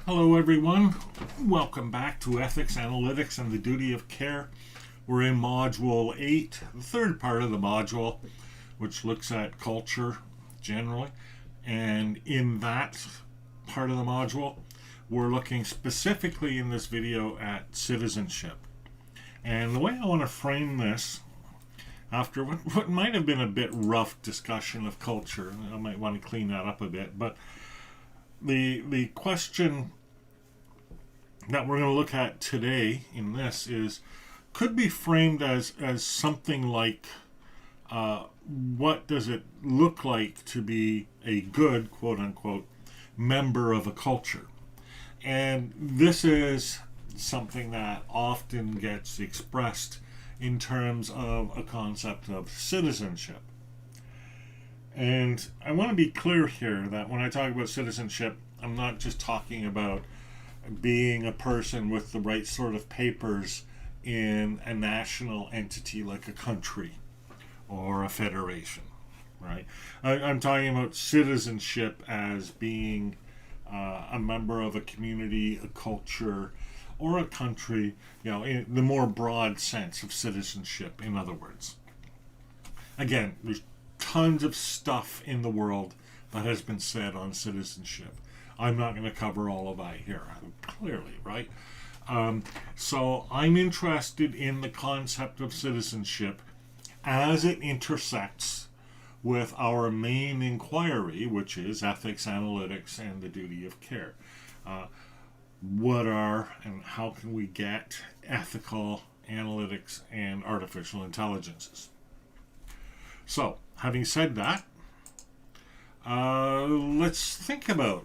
Hello everyone, welcome back to Ethics, Analytics, and the Duty of Care. We're in Module 8, the third part of the module, which looks at culture generally. And in that part of the module, we're looking specifically in this video at citizenship. And the way I want to frame this, after what might have been a bit rough discussion of culture, I might want to clean that up a bit, but the question that we're going to look at today in this could be framed as something like what does it look like to be a good, quote unquote, member of a culture. And this is something that often gets expressed in terms of a concept of citizenship. And I want to be clear here that when I talk about citizenship, I'm not just talking about being a person with the right sort of papers in a national entity like a country or a federation, right? I'm talking about citizenship as being a member of a community, a culture, or a country, in the more broad sense of citizenship, in other words. Again, there's tons of stuff in the world that has been said on citizenship. I'm not going to cover all of that here, clearly, right? So I'm interested in the concept of citizenship as it intersects with our main inquiry, which is ethics, analytics, and the duty of care. What are and how can we get ethical analytics and artificial intelligences? So, having said that, let's think about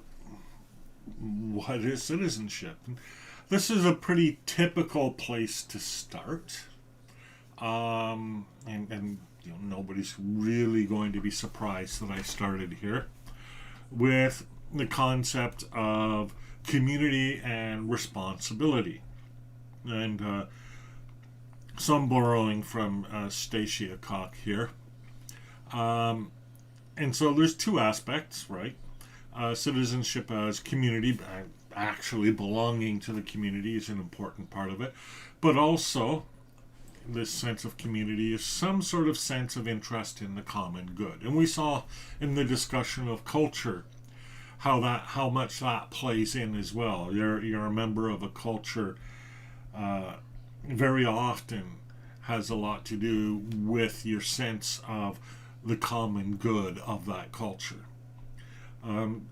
what is citizenship. This is a pretty typical place to start, and nobody's really going to be surprised that I started here with the concept of community and responsibility, and some borrowing from Stacia Koch here. And so there's two aspects, right? Citizenship as community, actually belonging to the community is an important part of it, but also this sense of community is some sort of sense of interest in the common good. And we saw in the discussion of culture how much that plays in as well. You're a member of a culture very often has a lot to do with your sense of the common good of that culture.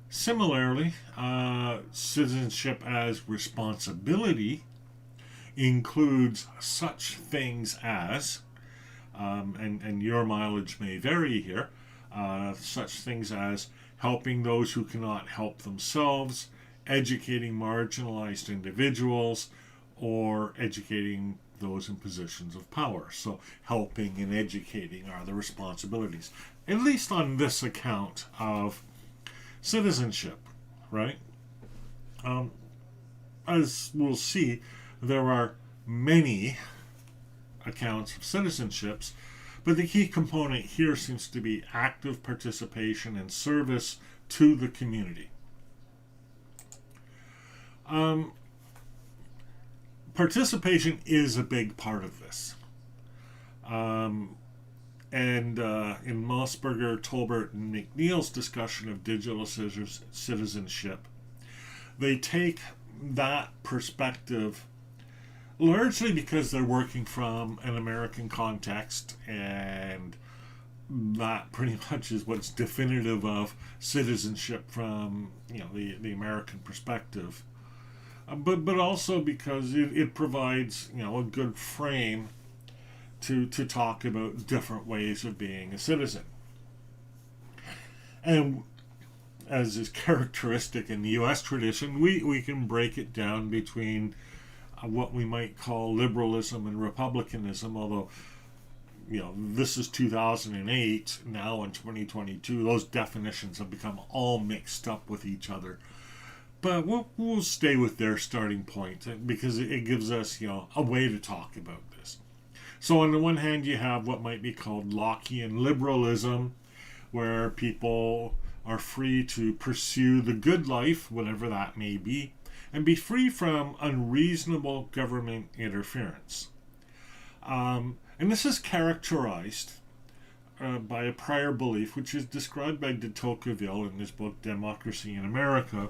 Similarly, citizenship as responsibility includes such things as, and your mileage may vary here, such things as helping those who cannot help themselves, educating marginalized individuals, or educating those in positions of power. So helping and educating are the responsibilities, at least on this account of citizenship, right? As we'll see, there are many accounts of citizenships, but the key component here seems to be active participation and service to the community. Participation is a big part of this. And in Mossberger, Tolbert, and McNeil's discussion of digital citizenship, they take that perspective largely because they're working from an American context, and that pretty much is what's definitive of citizenship from the American perspective. But also because it provides a good frame to talk about different ways of being a citizen. And as is characteristic in the U.S. tradition, we can break it down between what we might call liberalism and republicanism, although this is 2008, now in 2022, those definitions have become all mixed up with each other. But we'll stay with their starting point because it gives us a way to talk about this. So on the one hand, you have what might be called Lockean liberalism, where people are free to pursue the good life, whatever that may be, and be free from unreasonable government interference. And this is characterized by a prior belief, which is described by de Tocqueville in his book Democracy in America,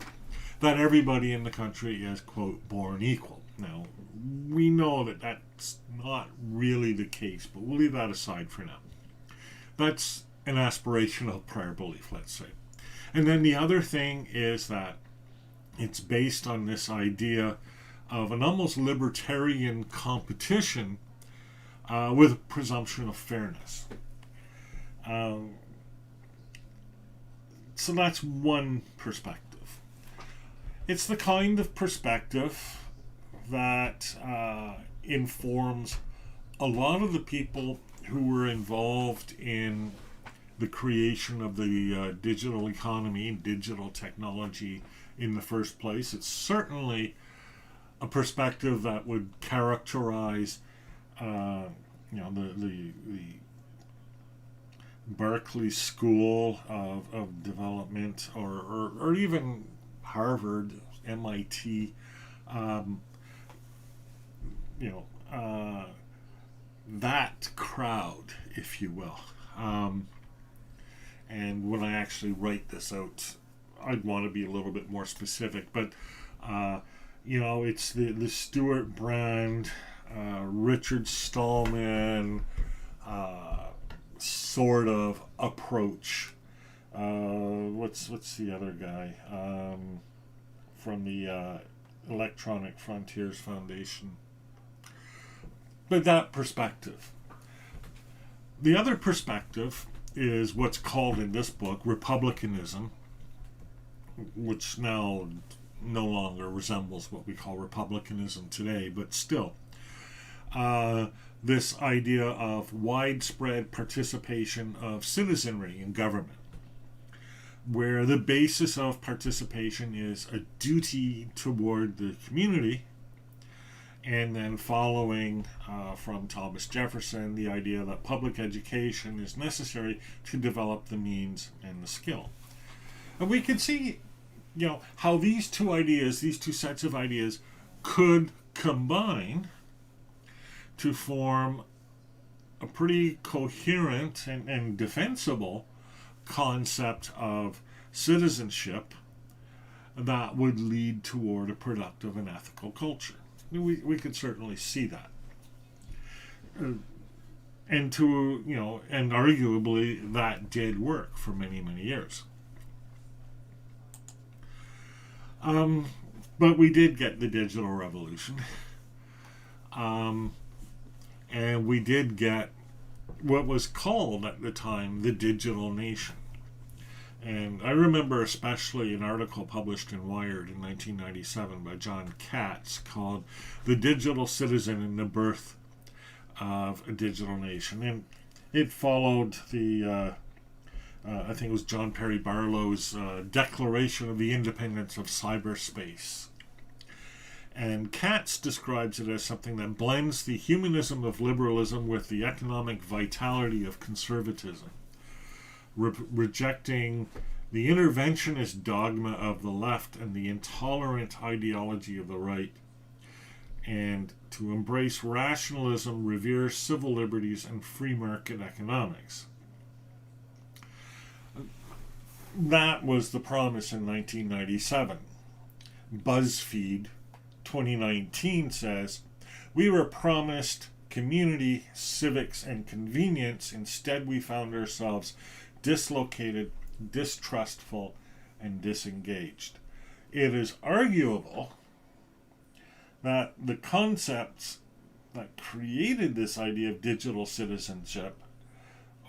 that everybody in the country is, quote, born equal. Now, we know that that's not really the case, but we'll leave that aside for now. That's an aspirational prior belief, let's say. And then the other thing is that it's based on this idea of an almost libertarian competition with a presumption of fairness. So that's one perspective. It's the kind of perspective that informs a lot of the people who were involved in the creation of the digital economy, digital technology in the first place. It's certainly a perspective that would characterize the Berkeley School of Development, or even Harvard, MIT, that crowd, if you will. And when I actually write this out, I'd want to be a little bit more specific, but it's the Stuart Brand, Richard Stallman sort of approach. What's the other guy from the Electronic Frontiers Foundation? But that perspective. The other perspective is what's called in this book republicanism, which now no longer resembles what we call republicanism today, but still. This idea of widespread participation of citizenry in government, where the basis of participation is a duty toward the community, and then following from Thomas Jefferson, the idea that public education is necessary to develop the means and the skill. And we can see, how these two ideas, these two sets of ideas, could combine to form a pretty coherent and defensible concept of citizenship that would lead toward a productive and ethical culture. We could certainly see that. And arguably that did work for many, many years. But we did get the digital revolution. And we did get what was called at the time the digital nation. And I remember especially an article published in Wired in 1997 by John Katz called The Digital Citizen and the Birth of a Digital Nation. And it followed the, I think it was John Perry Barlow's Declaration of the Independence of Cyberspace. And Katz describes it as something that blends the humanism of liberalism with the economic vitality of conservatism, rejecting the interventionist dogma of the left and the intolerant ideology of the right, and to embrace rationalism, revere civil liberties, and free market economics. That was the promise in 1997. BuzzFeed 2019 says, "We were promised community, civics, and convenience. Instead, we found ourselves dislocated, distrustful, and disengaged." It is arguable that the concepts that created this idea of digital citizenship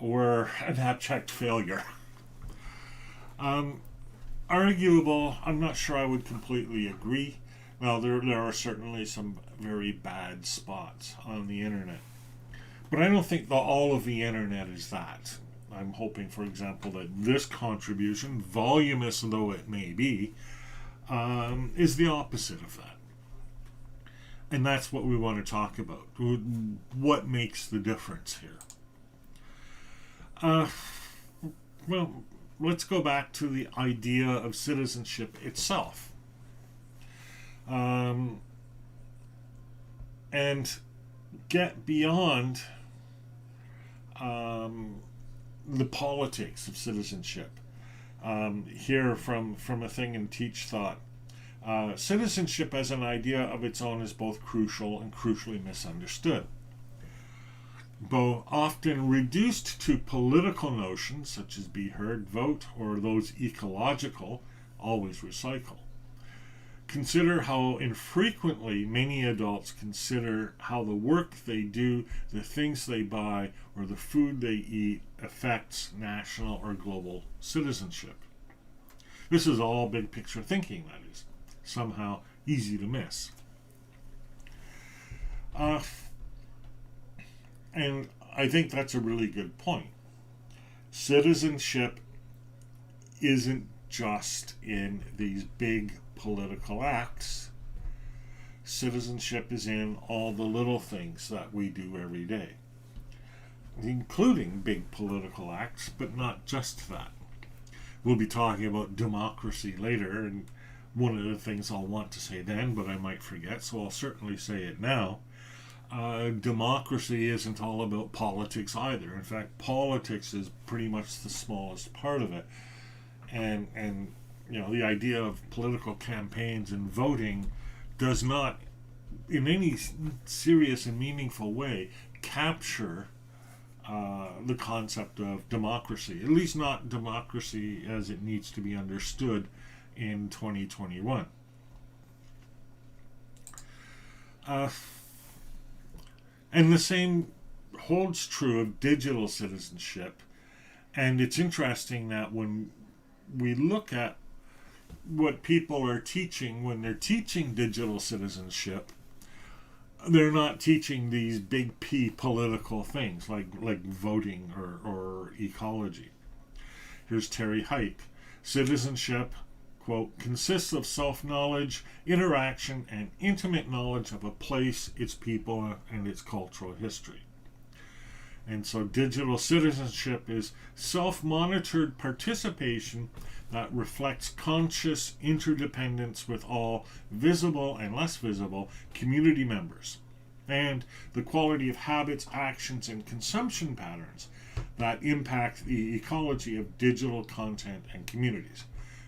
were an abject failure. Arguable, I'm not sure I would completely agree. Well, there are certainly some very bad spots on the internet. But I don't think that all of the internet is that. I'm hoping, for example, that this contribution, voluminous though it may be, is the opposite of that. And that's what we want to talk about. What makes the difference here? Well, let's go back to the idea of citizenship itself. um, and get beyond the politics of citizenship. Here from a thing in Teach Thought. Citizenship as an idea of its own is both crucial and crucially misunderstood. Both often reduced to political notions such as be heard, vote, or those ecological, always recycle. Consider how infrequently many adults consider how the work they do, the things they buy, or the food they eat affects national or global citizenship. This is all big picture thinking, that is. Somehow easy to miss. And I think that's a really good point. Citizenship isn't just in these big political acts. Citizenship is in all the little things that we do every day, including big political acts, but not just that. We'll be talking about democracy later, and one of the things I'll want to say then, but I might forget, so I'll certainly say it now. Democracy isn't all about politics either. In fact, politics is pretty much the smallest part of it. And you know, the idea of political campaigns and voting does not, in any serious and meaningful way, capture the concept of democracy. At least not democracy as it needs to be understood in 2021. And the same holds true of digital citizenship. And it's interesting that when we look at what people are teaching when they're teaching digital citizenship, they're not teaching these big P political things like voting or ecology. Here's Terry Hike. Citizenship, quote, consists of self-knowledge, interaction, and intimate knowledge of a place, its people, and its cultural history. And so digital citizenship is self-monitored participation that reflects conscious interdependence with all visible and less visible community members, and the quality of habits, actions, and consumption patterns that impact the ecology of digital content and communities.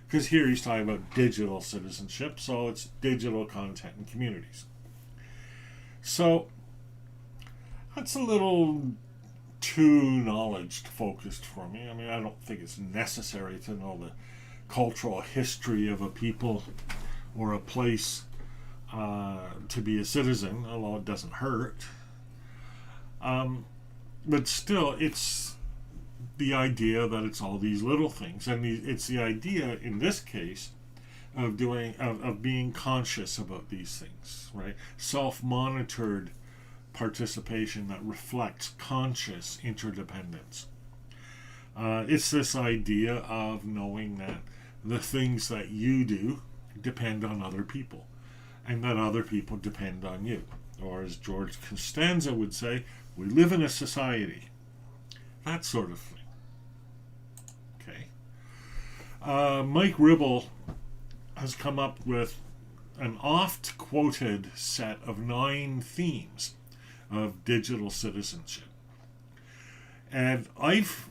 Because here he's talking about digital citizenship, so it's digital content and communities. So that's a little too knowledge focused for me. I mean, I don't think it's necessary to know the cultural history of a people or a place to be a citizen, although it doesn't hurt. But still, it's the idea that it's all these little things, and it's the idea in this case of being conscious about these things, right? Self-monitored participation that reflects conscious interdependence. It's this idea of knowing that the things that you do depend on other people, and that other people depend on you. Or as George Costanza would say, we live in a society. That sort of thing. Mike Ribble has come up with an oft-quoted set of 9 themes of digital citizenship. And I've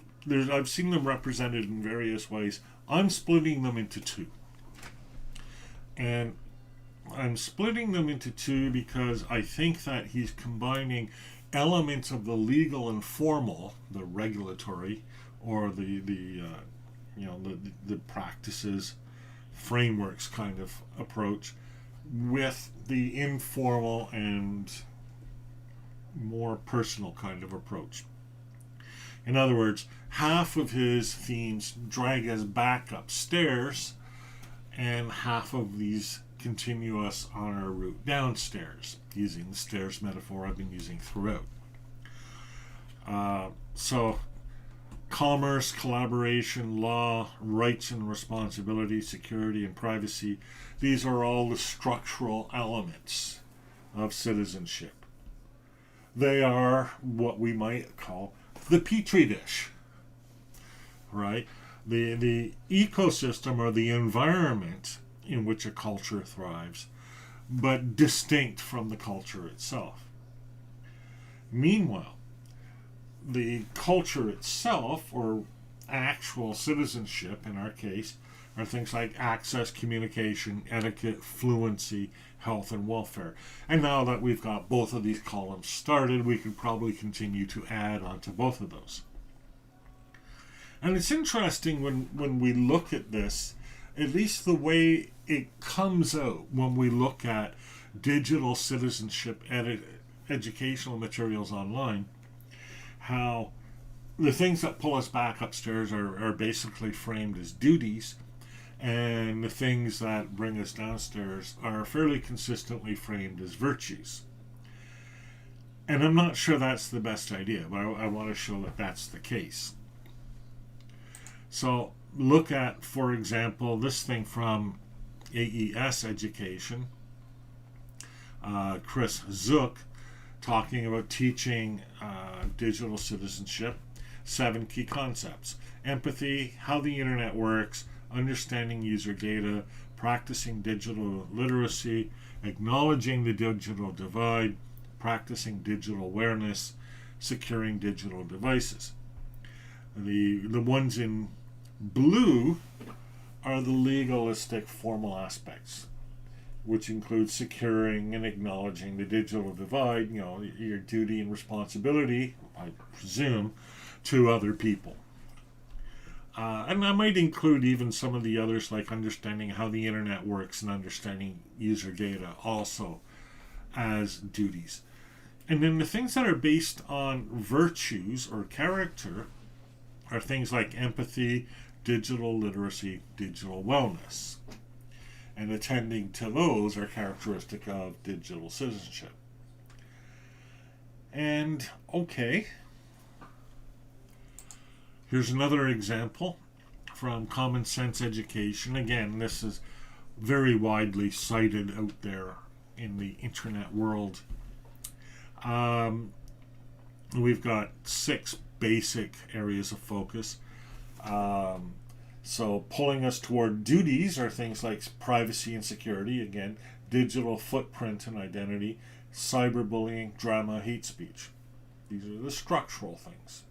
seen them represented in various ways. I'm splitting them into 2. And I'm splitting them into 2 because I think that he's combining elements of the legal and formal, the regulatory, or the practices, frameworks kind of approach, with the informal and more personal kind of approach. In other words, half of his themes drag us back upstairs, and half of these continue us on our route downstairs, using the stairs metaphor I've been using throughout. So commerce, collaboration, law, rights and responsibilities, security and privacy, these are all the structural elements of citizenship. They are what we might call the petri dish, right? The ecosystem or the environment in which a culture thrives but distinct from the culture itself. Meanwhile, the culture itself, or actual citizenship in our case, are things like access, communication, etiquette, fluency, health, and welfare. And now that we've got both of these columns started, we could probably continue to add on to both of those. And it's interesting when we look at this, at least the way it comes out when we look at digital citizenship educational materials online, how the things that pull us back upstairs are basically framed as duties, and the things that bring us downstairs are fairly consistently framed as virtues. And I'm not sure that's the best idea, but I want to show that that's the case. So look at, for example, this thing from AES Education, Chris Zook, talking about teaching digital citizenship, 7 key concepts: empathy, how the internet works, understanding user data, practicing digital literacy, acknowledging the digital divide, practicing digital awareness, securing digital devices. The ones in blue are the legalistic formal aspects, which include securing and acknowledging the digital divide, your duty and responsibility, I presume, to other people. And I might include even some of the others, like understanding how the internet works and understanding user data, also as duties. And then the things that are based on virtues or character are things like empathy, digital literacy, digital wellness. And attending to those are characteristic of digital citizenship. And okay, here's another example from Common Sense Education. Again, this is very widely cited out there in the internet world. We've got 6 basic areas of focus. So pulling us toward duties are things like privacy and security, again, digital footprint and identity, cyberbullying, drama, hate speech. These are the structural things.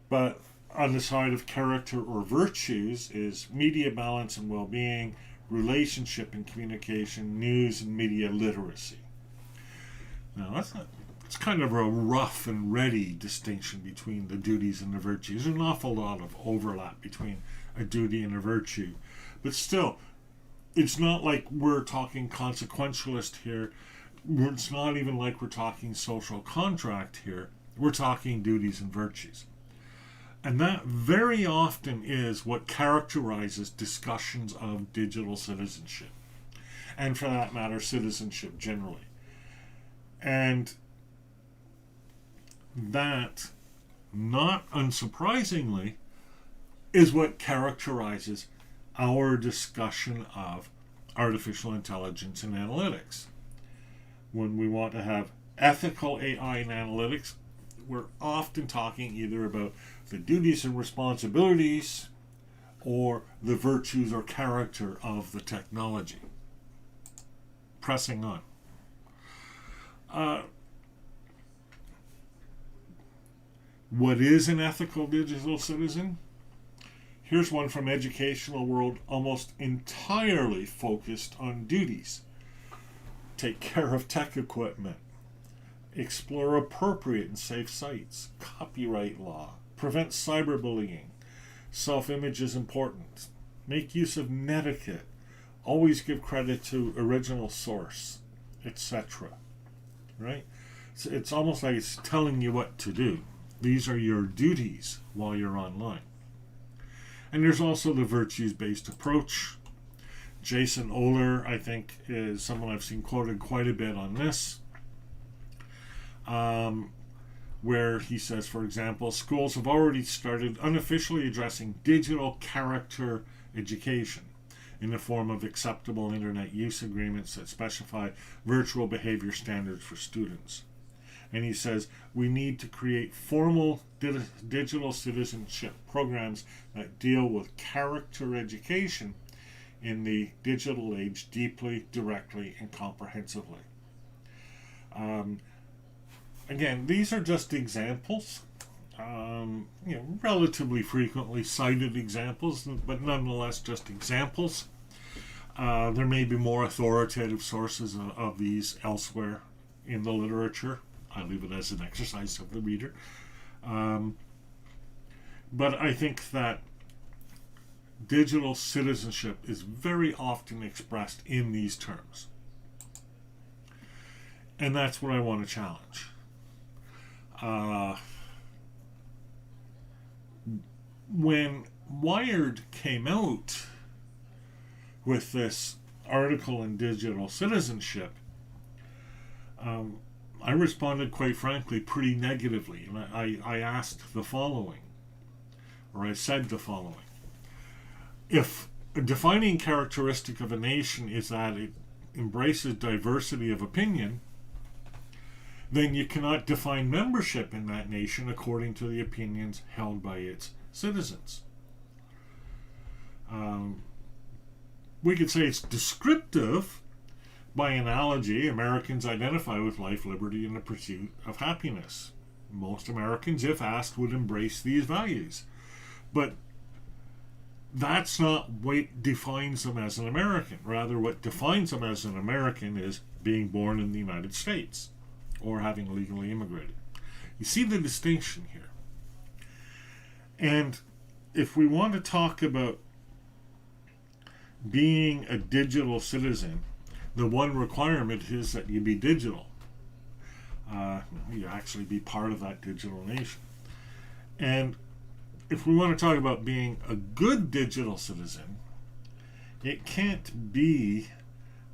But on the side of character or virtues is media balance and well-being, relationship and communication, news and media literacy. Now it's kind of a rough and ready distinction between the duties and the virtues. There's an awful lot of overlap between a duty and a virtue. But still, it's not like we're talking consequentialist here. It's not even like we're talking social contract here. We're talking duties and virtues. And that very often is what characterizes discussions of digital citizenship. And for that matter, citizenship generally. And that, not unsurprisingly, is what characterizes our discussion of artificial intelligence and analytics. When we want to have ethical AI and analytics, we're often talking either about the duties and responsibilities or the virtues or character of the technology. Pressing on. What is an ethical digital citizen? Here's one from Educational World, almost entirely focused on duties. Take care of tech equipment. Explore appropriate and safe sites. Copyright law. Prevent cyberbullying. Self-image is important. Make use of netiquette. Always give credit to original source, etc. Right? So it's almost like it's telling you what to do. These are your duties while you're online. And there's also the virtues-based approach. Jason Oler, I think, is someone I've seen quoted quite a bit on this, where he says, for example, schools have already started unofficially addressing digital character education in the form of acceptable internet use agreements that specify virtual behavior standards for students. And he says, we need to create formal digital citizenship programs that deal with character education in the digital age deeply, directly, and comprehensively. Again, these are just examples, relatively frequently cited examples, but nonetheless just examples. There may be more authoritative sources of these elsewhere in the literature. I leave it as an exercise of the reader. But I think that digital citizenship is very often expressed in these terms. And that's what I want to challenge. When Wired came out with this article in digital citizenship, I responded, quite frankly, pretty negatively. And I asked the following, or I said the following. If a defining characteristic of a nation is that it embraces diversity of opinion, then you cannot define membership in that nation according to the opinions held by its citizens. We could say it's descriptive. By analogy, Americans identify with life, liberty, and the pursuit of happiness. Most Americans, if asked, would embrace these values. But that's not what defines them as an American. Rather, what defines them as an American is being born in the United States or having legally immigrated. You see the distinction here. And if we want to talk about being a digital citizen, the one requirement is that you be digital. You actually be part of that digital nation. And if we want to talk about being a good digital citizen, it can't be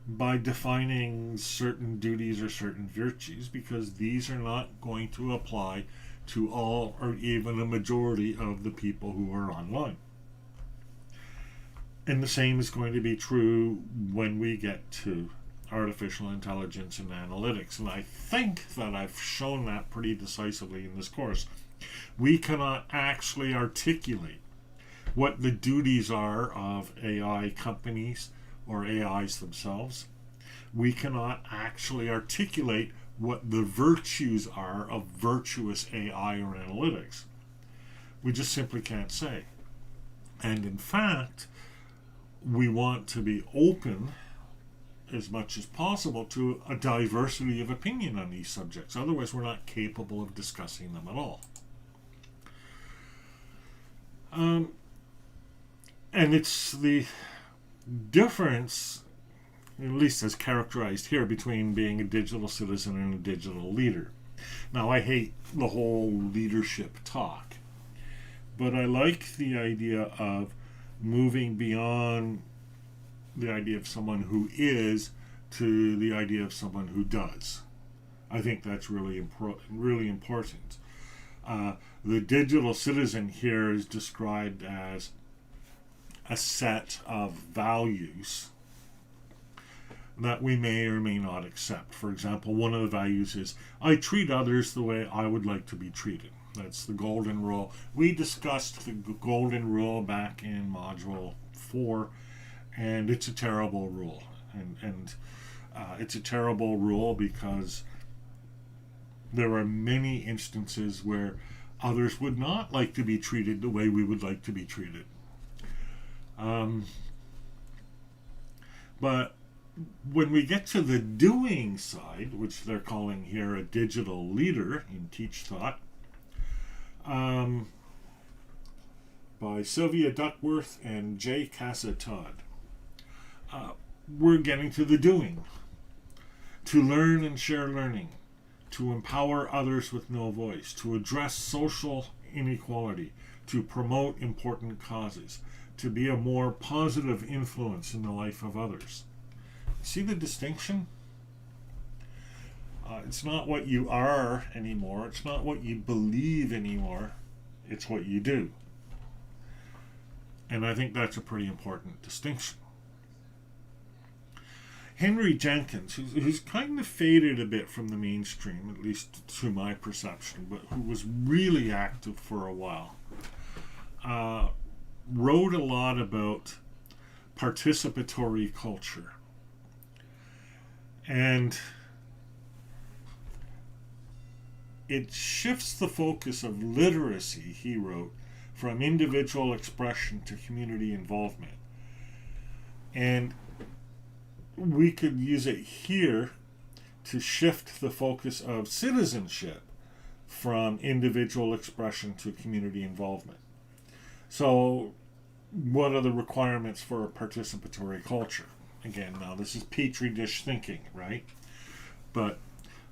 by defining certain duties or certain virtues, because these are not going to apply to all or even a majority of the people who are online. And the same is going to be true when we get to artificial intelligence and analytics. And I think that I've shown that pretty decisively in this course. We cannot actually articulate what the duties are of AI companies or AIs themselves. We cannot actually articulate what the virtues are of virtuous AI or analytics. We just simply can't say. And in fact, we want to be open as much as possible to a diversity of opinion on these subjects. Otherwise, we're not capable of discussing them at all. And it's the difference, at least as characterized here, between being a digital citizen and a digital leader. Now, I hate the whole leadership talk, but I like the idea of moving beyond the idea of someone who is to the idea of someone who does. I think that's really important. The digital citizen here is described as a set of values that we may or may not accept. For example, one of the values is, I treat others the way I would like to be treated. That's the golden rule. We discussed the golden rule back in module 4, and it's a terrible rule. And it's a terrible rule because there are many instances where others would not like to be treated the way we would like to be treated. But when we get to the doing side, which they're calling here a digital leader in Teach Thought, by Sylvia Duckworth and Jay Casa-Todd, we're getting to the doing. To learn and share learning, to empower others with no voice, to address social inequality, to promote important causes, to be a more positive influence in the life of others. See the distinction? It's not what you are anymore. It's not what you believe anymore. It's what you do. And I think that's a pretty important distinction. Henry Jenkins, who's kind of faded a bit from the mainstream, at least to my perception, but who was really active for a while, wrote a lot about participatory culture. And it shifts the focus of literacy, he wrote, from individual expression to community involvement. And we could use it here to shift the focus of citizenship from individual expression to community involvement. So, what are the requirements for a participatory culture? Again, now this is petri dish thinking, right? But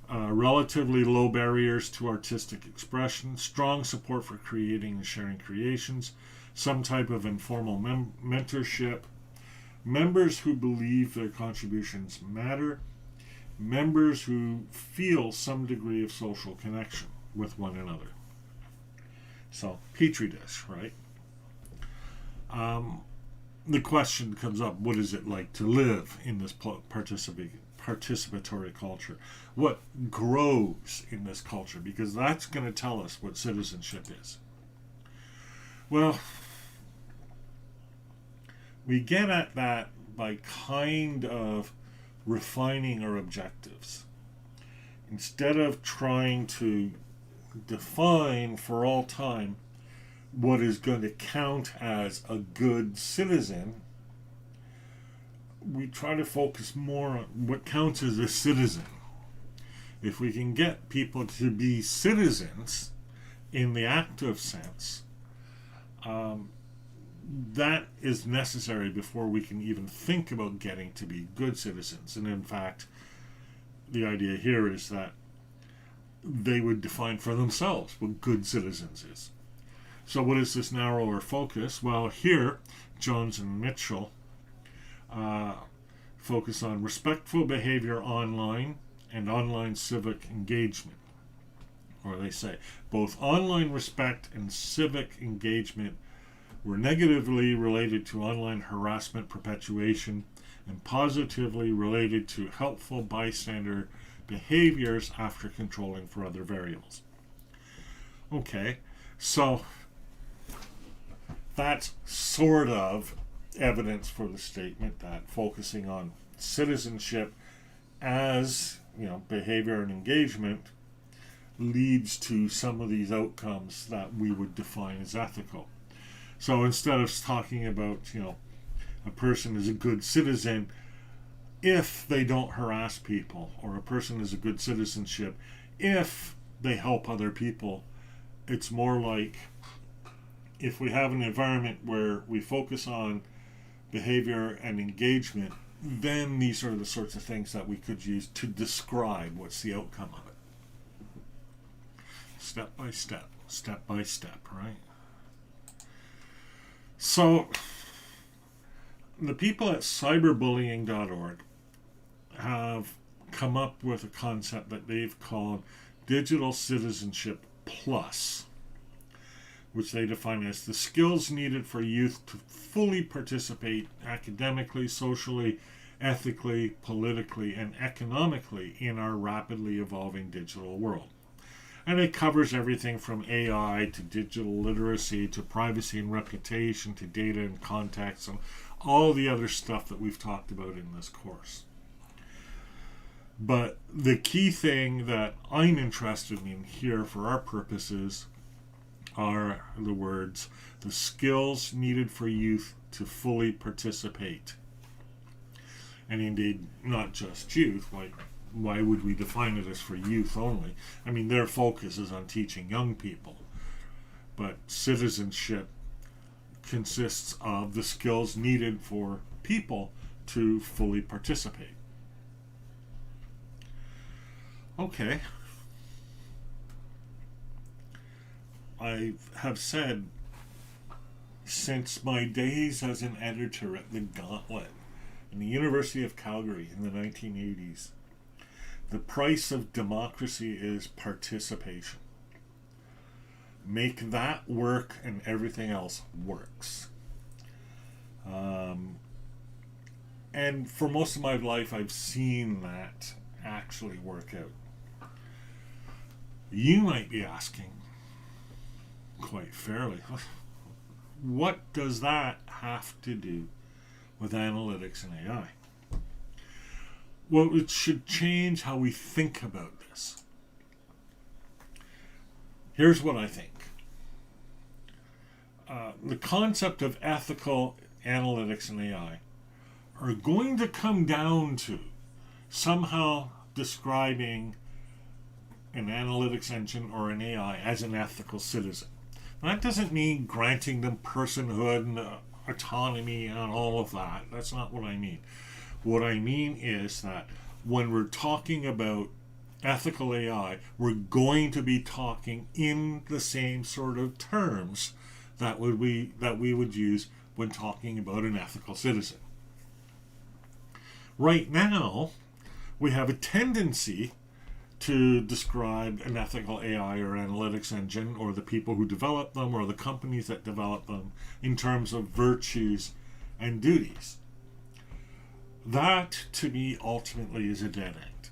relatively low barriers to artistic expression, strong support for creating and sharing creations, some type of informal mentorship, members who believe their contributions matter, members who feel some degree of social connection with one another. So, petri dish, right? The question comes up, what is it like to live in this participatory culture? What grows in this culture? Because that's going to tell us what citizenship is. Well, we get at that by kind of refining our objectives. Instead of trying to define for all time what is going to count as a good citizen, we try to focus more on what counts as a citizen. If we can get people to be citizens in the active sense, that is necessary before we can even think about getting to be good citizens. And in fact, the idea here is that they would define for themselves what good citizens is. So what is this narrower focus? Well, here, Jones and Mitchell focus on respectful behavior online and online civic engagement. Or they say, both online respect and civic engagement were negatively related to online harassment perpetuation and positively related to helpful bystander behaviors after controlling for other variables. Okay, so that's sort of evidence for the statement that focusing on citizenship as, behavior and engagement leads to some of these outcomes that we would define as ethical. So instead of talking about, a person is a good citizen if they don't harass people, or a person is a good citizenship if they help other people, it's more like if we have an environment where we focus on behavior and engagement, then these are the sorts of things that we could use to describe what's the outcome of it. Step by step, right? So, the people at cyberbullying.org have come up with a concept that they've called Digital Citizenship Plus, which they define as the skills needed for youth to fully participate academically, socially, ethically, politically, and economically in our rapidly evolving digital world. And it covers everything from AI to digital literacy to privacy and reputation to data and context and all the other stuff that we've talked about in this course. But the key thing that I'm interested in here for our purposes are the words, the skills needed for youth to fully participate. And indeed, not just youth. Why would we define it as for youth only? I mean, their focus is on teaching young people. But citizenship consists of the skills needed for people to fully participate. Okay. I have said since my days as an editor at the Gauntlet in the University of Calgary in the 1980s, the price of democracy is participation. Make that work and everything else works. And for most of my life, I've seen that actually work out. You might be asking, quite fairly, what does that have to do with analytics and AI? Well, it should change how we think about this. Here's what I think. The concept of ethical analytics and AI are going to come down to somehow describing an analytics engine or an AI as an ethical citizen. Now, that doesn't mean granting them personhood and autonomy and all of that. That's not what I mean. What I mean is that when we're talking about ethical AI, we're going to be talking in the same sort of terms that we would use when talking about an ethical citizen. Right now, we have a tendency to describe an ethical AI or analytics engine, or the people who develop them, or the companies that develop them, in terms of virtues and duties. That, to me, ultimately is a dead end.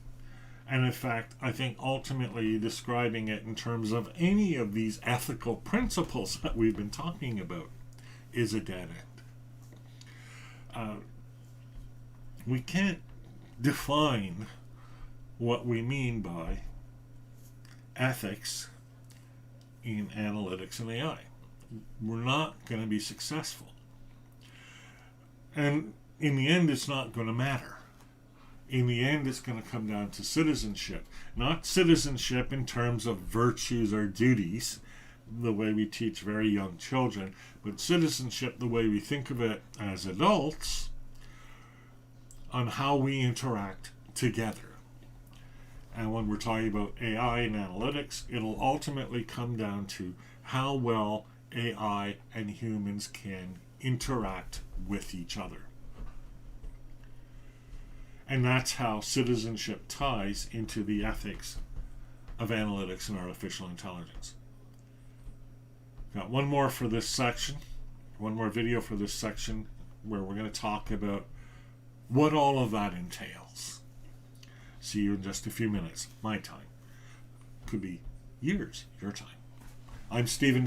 And in fact, I think ultimately describing it in terms of any of these ethical principles that we've been talking about is a dead end. We can't define what we mean by ethics in analytics and AI. We're not going to be successful. And in the end, it's not going to matter. In the end, it's going to come down to citizenship. Not citizenship in terms of virtues or duties, the way we teach very young children, but citizenship the way we think of it as adults, on how we interact together. And when we're talking about AI and analytics, it'll ultimately come down to how well AI and humans can interact with each other. And that's how citizenship ties into the ethics of analytics and artificial intelligence. Got one more for this section, one more video for this section, where we're going to talk about what all of that entails. See you in just a few minutes. My time. Could be years, your time. I'm Stephen